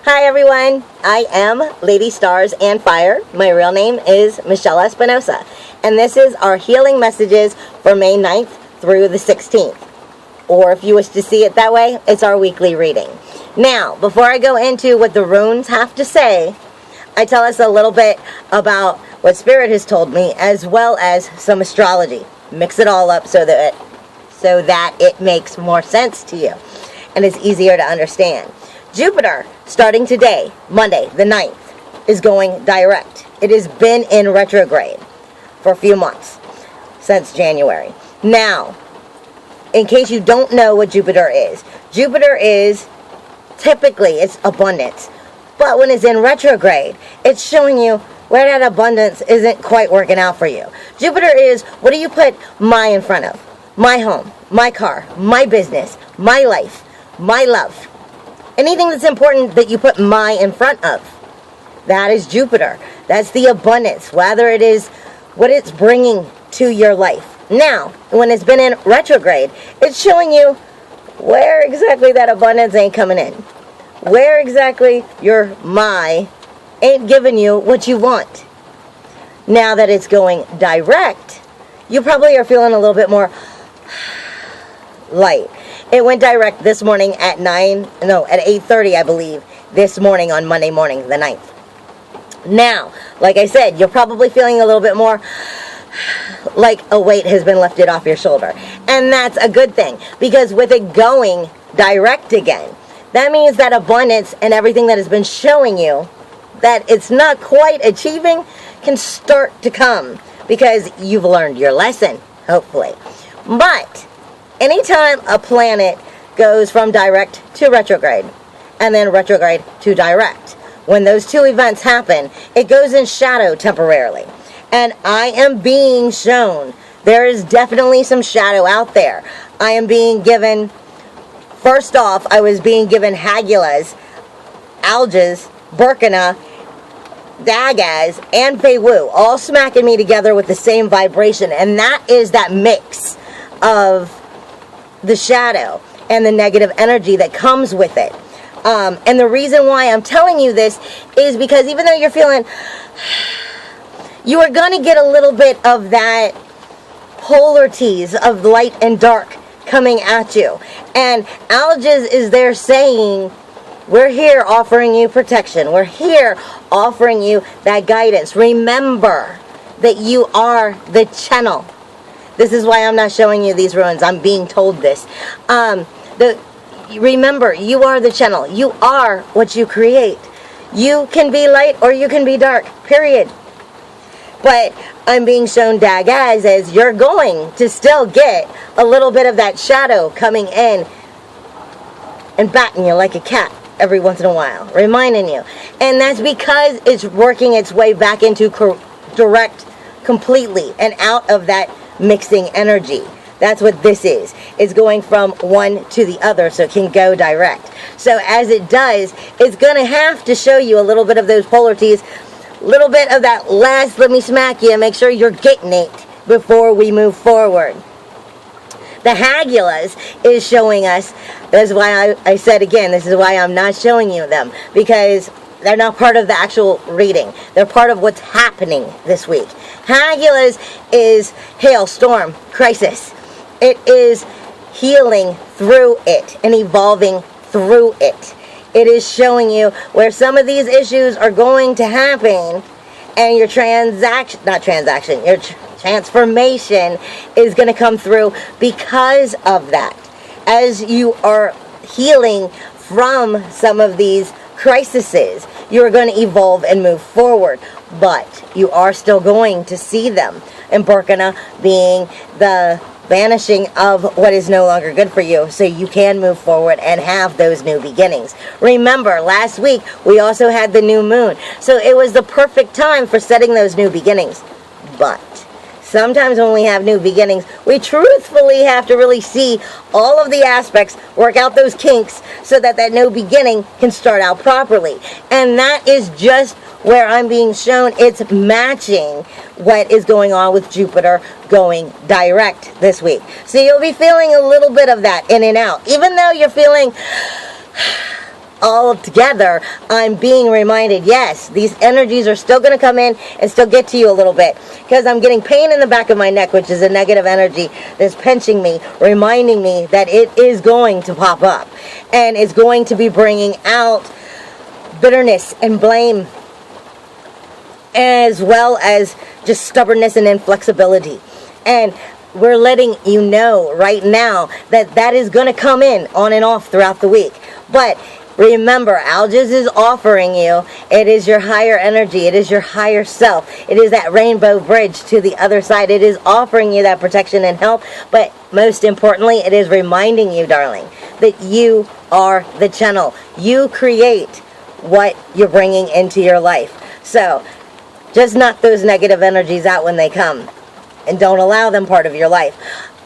Hi everyone, I am Lady Stars and Fire. My real name is Michelle Espinosa, and this is our healing messages for May 9th through the 16th. Or if you wish to see it that way, it's our weekly reading. Now, before I go into what the runes have to say, I tell us a little bit about what Spirit has told me, as well as some astrology. Mix it all up so that it makes more sense to you and it's easier to understand. Jupiter, starting today, Monday the 9th, is going direct. It has been in retrograde for a few months, since January. Now, in case you don't know what Jupiter is typically, it's abundance. But when it's in retrograde, it's showing you where that abundance isn't quite working out for you. Jupiter is, what do you put my in front of? My home, my car, my business, my life, my love. Anything that's important that you put my in front of, that is Jupiter. That's the abundance, whether it is what it's bringing to your life. Now, when it's been in retrograde, it's showing you where exactly that abundance ain't coming in. Where exactly your my ain't giving you what you want. Now that it's going direct, you probably are feeling a little bit more light. It went direct this morning at 8:30, I believe, this morning on Monday morning, the 9th. Now, like I said, you're probably feeling a little bit more like a weight has been lifted off your shoulder. And that's a good thing, because with it going direct again, that means that abundance and everything that has been showing you that it's not quite achieving can start to come, because you've learned your lesson, hopefully. But anytime a planet goes from direct to retrograde, and then retrograde to direct, when those two events happen, it goes in shadow temporarily. And I am being shown there is definitely some shadow out there. I am being given, first off, I was being given Hagulas, Alges, Burkina, Dagaz, and Fei Wu, all smacking me together with the same vibration. And that is that mix of the shadow and the negative energy that comes with it. And the reason why I'm telling you this is because even though you're feeling, you are going to get a little bit of that polarities of light and dark coming at you. And Alges is there saying, we're here offering you protection. We're here offering you that guidance. Remember that you are the channel. This is why I'm not showing you these ruins. I'm being told this. Remember, you are the channel. You are what you create. You can be light or you can be dark, period. But I'm being shown Dagaz as you're going to still get a little bit of that shadow coming in and batting you like a cat every once in a while, reminding you. And that's because it's working its way back into direct completely and out of that mixing energy. That's what this is. It's going from one to the other so it can go direct. So as it does, it's going to have to show you a little bit of those polarities, a little bit of that last let me smack you and make sure you're getting it before we move forward. The Hagulas is showing us, that's why I said again, this is why I'm not showing you them, because they're not part of the actual reading. They're part of what's happening this week. Hagulas is hail, storm, crisis. It is healing through it and evolving through it. It is showing you where some of these issues are going to happen, and your your transformation is going to come through because of that. As you are healing from some of these crises, you are going to evolve and move forward, but you are still going to see them. And Burkina being the banishing of what is no longer good for you, so you can move forward and have those new beginnings. Remember, last week we also had the new moon, so it was the perfect time for setting those new beginnings. But sometimes when we have new beginnings, we truthfully have to really see all of the aspects, work out those kinks, so that that new beginning can start out properly. And that is just where I'm being shown it's matching what is going on with Jupiter going direct this week. So you'll be feeling a little bit of that in and out. Even though you're feeling all together, I'm being reminded, yes, these energies are still going to come in and still get to you a little bit, because I'm getting pain in the back of my neck, which is a negative energy that's pinching me, reminding me that it is going to pop up, and it's going to be bringing out bitterness and blame, as well as just stubbornness and inflexibility. And we're letting you know right now that that is going to come in on and off throughout the week. But remember, Algis is offering you, it is your higher energy, it is your higher self, it is that rainbow bridge to the other side. It is offering you that protection and help, but most importantly, it is reminding you, darling, that you are the channel. You create what you're bringing into your life. So just knock those negative energies out when they come, and don't allow them part of your life.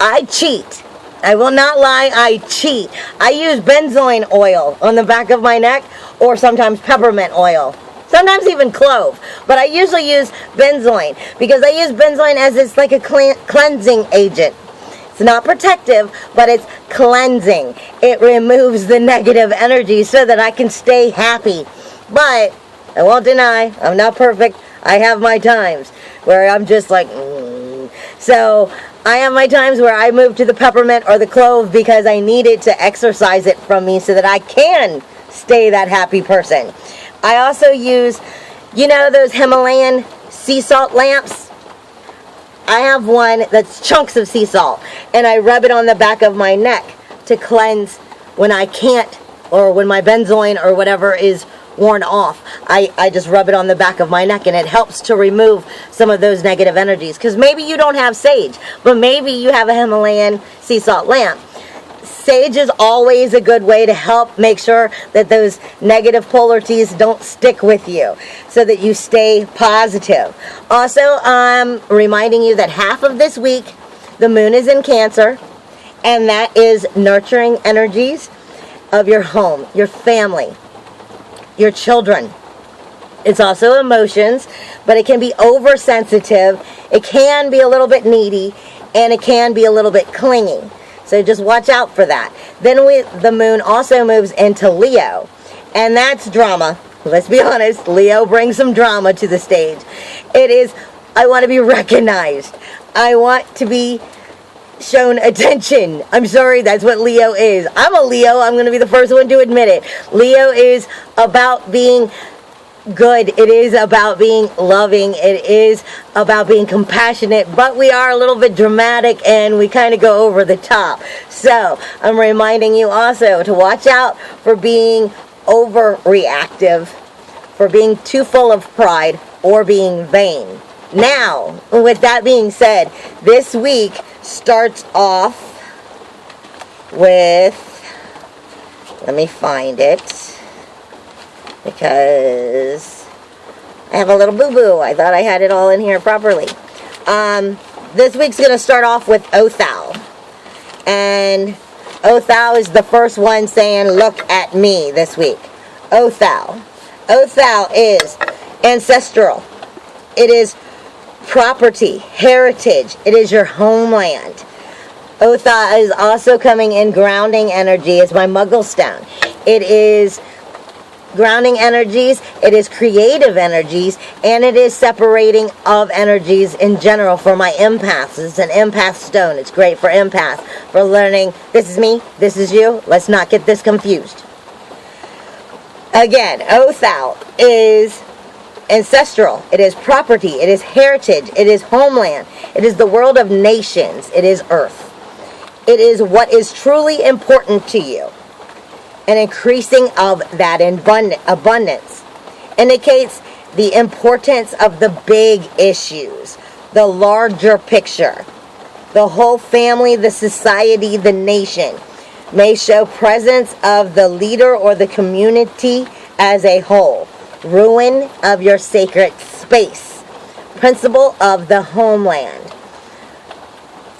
I cheat. I will not lie, I cheat. I use benzoin oil on the back of my neck, or sometimes peppermint oil. Sometimes even clove. But I usually use benzoin, because I use benzoin as it's like a cleansing agent. It's not protective, but it's cleansing. It removes the negative energy so that I can stay happy. But I won't deny, I'm not perfect. I have my times where I'm just like, So I have my times where I move to the peppermint or the clove, because I need it to exercise it from me so that I can stay that happy person. I also use, you know, those Himalayan sea salt lamps? I have one that's chunks of sea salt, and I rub it on the back of my neck to cleanse when I can't, or when my benzoin or whatever is worn off. I just rub it on the back of my neck, and it helps to remove some of those negative energies. Because maybe you don't have sage, but maybe you have a Himalayan sea salt lamp. Sage is always a good way to help make sure that those negative polarities don't stick with you, so that you stay positive. Also, I'm reminding you that half of this week, the moon is in Cancer, and that is nurturing energies of your home, your family, your children. It's also emotions, but it can be oversensitive, it can be a little bit needy, and it can be a little bit clingy. So just watch out for that. Then the moon also moves into Leo, and that's drama. Let's be honest, Leo brings some drama to the stage. It is, I want to be recognized. I want to be shown attention. I'm sorry, that's what Leo is. I'm a Leo. I'm going to be the first one to admit it. Leo is about being good. It is about being loving. It is about being compassionate, but we are a little bit dramatic, and we kind of go over the top. So I'm reminding you also to watch out for being overreactive, for being too full of pride, or being vain. Now, with that being said, this week starts off with, let me find it, because I have a little boo-boo. I thought I had it all in here properly. This week's going to start off with Othal. And Othal is the first one saying, look at me this week. Othal. Othal is ancestral. It is property, heritage. It is your homeland. Othal is also coming in grounding energy. It's my Muggle stone. It is grounding energies, it is creative energies, and it is separating of energies in general for my empaths. It's an empath stone. It's great for empaths, for learning, this is me, this is you, let's not get this confused. Again, Othal is ancestral, it is property, it is heritage, it is homeland, it is the world of nations, it is earth. It is what is truly important to you. An increasing of that abundance indicates the importance of the big issues, the larger picture. The whole family, the society, the nation may show presence of the leader or the community as a whole. Ruin of your sacred space. Principle of the homeland.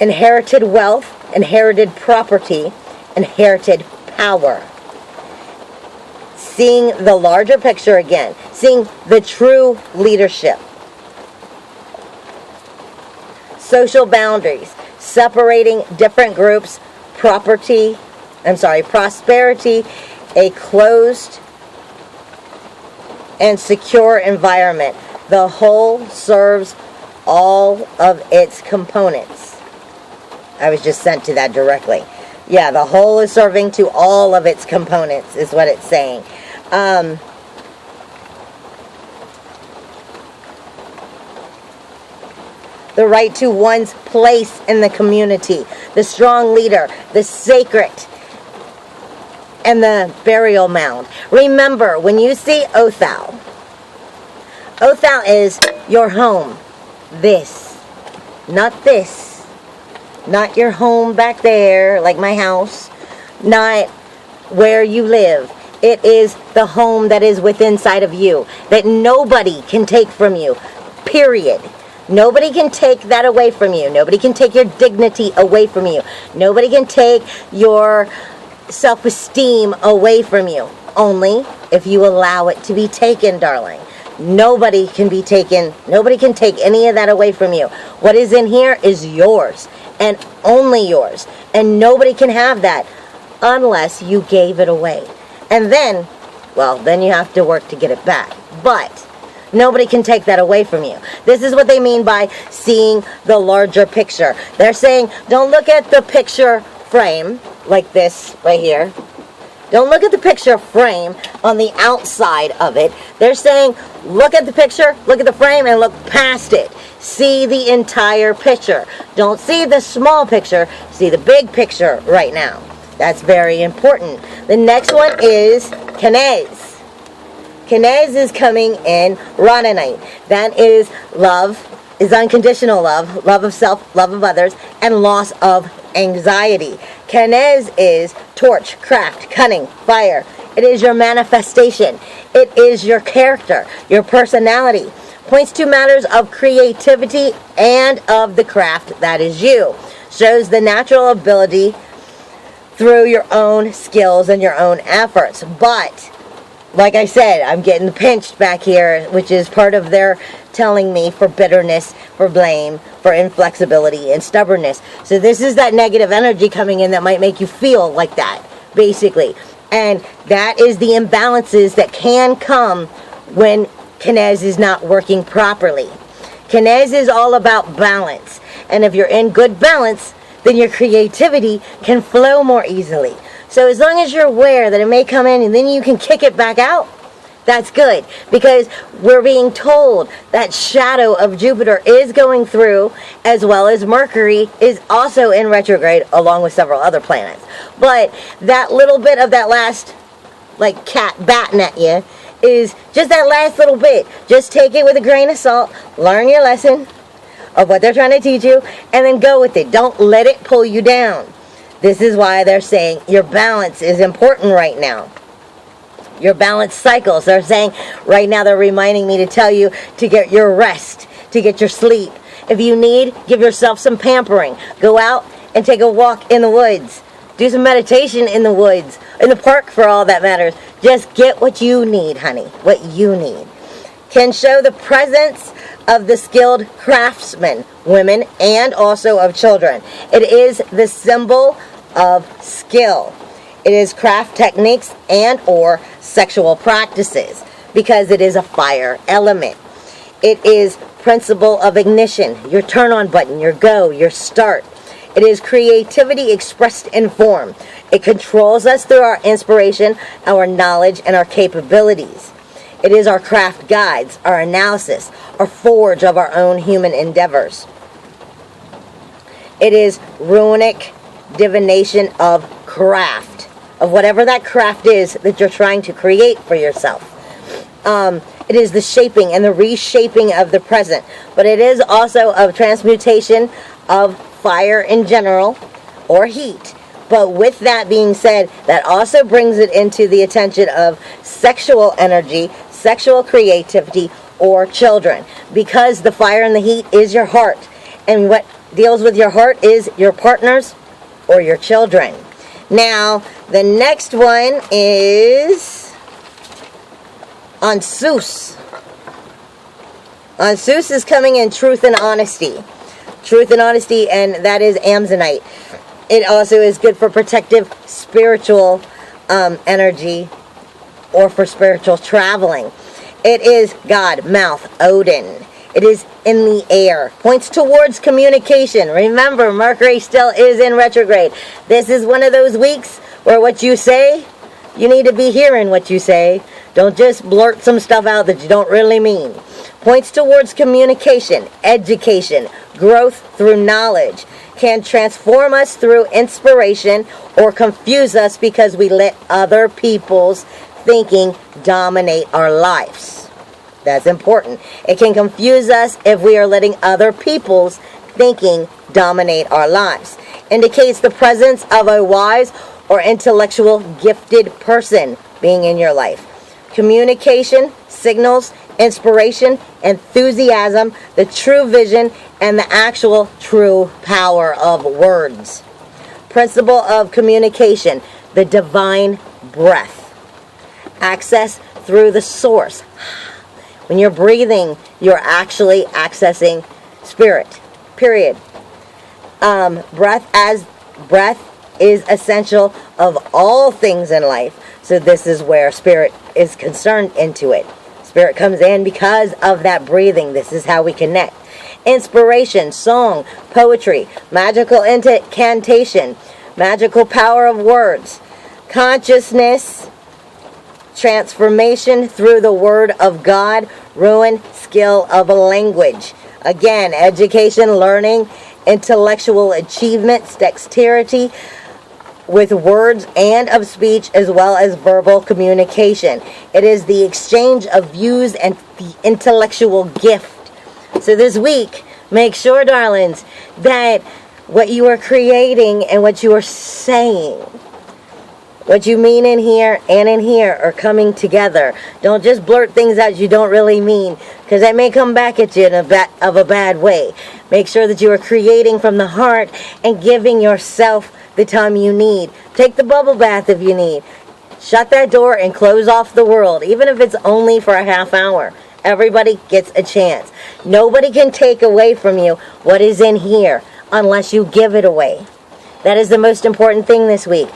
Inherited wealth, inherited property, inherited power. Seeing the larger picture again. Seeing the true leadership. Social boundaries. Separating different groups. Prosperity. A closed and secure environment. The whole serves all of its components. I was just sent to that directly. Yeah, the whole is serving to all of its components is what it's saying. The right to one's place in the community, the strong leader, the sacred, and the burial mound. Remember, when you see Othal, Othal is your home. This, not this. Not your home back there, like my house. Not where you live. It is the home that is within inside of you, that nobody can take from you, period. Nobody can take that away from you. Nobody can take your dignity away from you. Nobody can take your self-esteem away from you. Only if you allow it to be taken, darling. Nobody can be taken. Nobody can take any of that away from you. What is in here is yours. And only yours. And nobody can have that unless you gave it away. And then, well, then you have to work to get it back. But nobody can take that away from you. This is what they mean by seeing the larger picture. They're saying, don't look at the picture frame like this right here. Don't look at the picture frame on the outside of it. They're saying, look at the picture, look at the frame, and look past it. See the entire picture. Don't see the small picture, see the big picture right now. That's very important. The next one is Kenez. Kenez is coming in Rananite. That is love, is unconditional love, love of self, love of others, and loss of anxiety. Kenez is torch, craft, cunning, fire. It is your manifestation. It is your character, your personality. Points to matters of creativity and of the craft that is you. Shows the natural ability through your own skills and your own efforts. But like I said, I'm getting pinched back here, which is part of their telling me for bitterness, for blame, for inflexibility and stubbornness. So this is that negative energy coming in that might make you feel like that, basically. And that is the imbalances that can come when Kenez is not working properly. Kenez is all about balance. And if you're in good balance, then your creativity can flow more easily. So as long as you're aware that it may come in and then you can kick it back out, that's good. Because we're being told that shadow of Jupiter is going through, as well as Mercury is also in retrograde along with several other planets. But that little bit of that last, like cat batting at you, is just that last little bit. Just take it with a grain of salt, learn your lesson of what they're trying to teach you, and then go with it. Don't let it pull you down. This is why they're saying your balance is important right now. Your balance cycles. They're saying right now, they're reminding me to tell you to get your rest, to get your sleep. If you need, give yourself some pampering. Go out and take a walk in the woods. Do some meditation in the woods, in the park for all that matters. Just get what you need, honey, what you need. Can show the presence of the skilled craftsmen, women, and also of children. It is the symbol of skill. It is craft techniques and or sexual practices because it is a fire element. It is principle of ignition, your turn on button, your go, your start. It is creativity expressed in form. It controls us through our inspiration, our knowledge, and our capabilities. It is our craft guides, our analysis, our forge of our own human endeavors. It is runic divination of craft, of whatever that craft is that you're trying to create for yourself. It is the shaping and the reshaping of the present, but it is also of transmutation of fire in general, or heat. But with that being said, that also brings it into the attention of sexual energy, sexual creativity, or children. Because the fire and the heat is your heart. And what deals with your heart is your partners or your children. Now, the next one is Ansus. Ansus is coming in truth and honesty. Truth and honesty, and that is Amazonite. It also is good for protective spiritual energy or for spiritual traveling. It is God, mouth, Odin. It is in the air. Points towards communication. Remember, Mercury still is in retrograde. This is one of those weeks where what you say, you need to be hearing what you say. Don't just blurt some stuff out that you don't really mean. Points towards communication, education, growth through knowledge. Can transform us through inspiration or confuse us because we let other people's thinking dominate our lives. That's important. It can confuse us if we are letting other people's thinking dominate our lives. Indicates the presence of a wise or intellectual gifted person being in your life. Communication signals inspiration, enthusiasm, the true vision, and the actual true power of words. Principle of communication, the divine breath. Access through the source. When you're breathing, you're actually accessing spirit. Period. Breath is essential of all things in life. So this is where spirit is concerned into it. Spirit comes in because of that breathing. This is how we connect. Inspiration, song, poetry, magical incantation, magical power of words, consciousness, transformation through the word of God, ruin, skill of a language. Again, education, learning, intellectual achievements, dexterity with words and of speech, as well as verbal communication. It is the exchange of views and the intellectual gift. So this week, make sure, darlings, that what you are creating and what you are saying, what you mean in here and in here, are coming together. Don't just blurt things out you don't really mean, because that may come back at you in a bad way. Make sure that you are creating from the heart and giving yourself the time you need. Take the bubble bath if you need. Shut that door and close off the world, even if it's only for a half hour. Everybody gets a chance. Nobody can take away from you what is in here unless you give it away. That is the most important thing this week.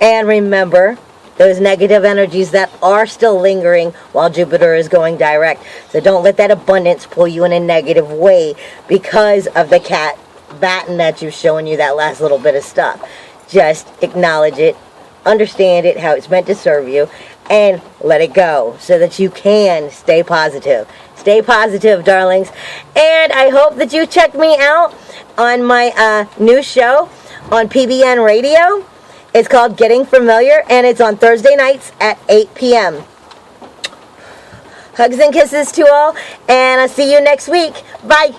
And remember, those negative energies that are still lingering while Jupiter is going direct. So don't let that abundance pull you in a negative way because of the cat batten that you've shown you that last little bit of stuff. Just acknowledge it, understand it, how it's meant to serve you, and let it go so that you can stay positive. Stay positive, darlings. And I hope that you check me out on my new show on PBN Radio. It's called Getting Familiar, and it's on Thursday nights at 8 p.m. Hugs and kisses to all, and I'll see you next week. Bye.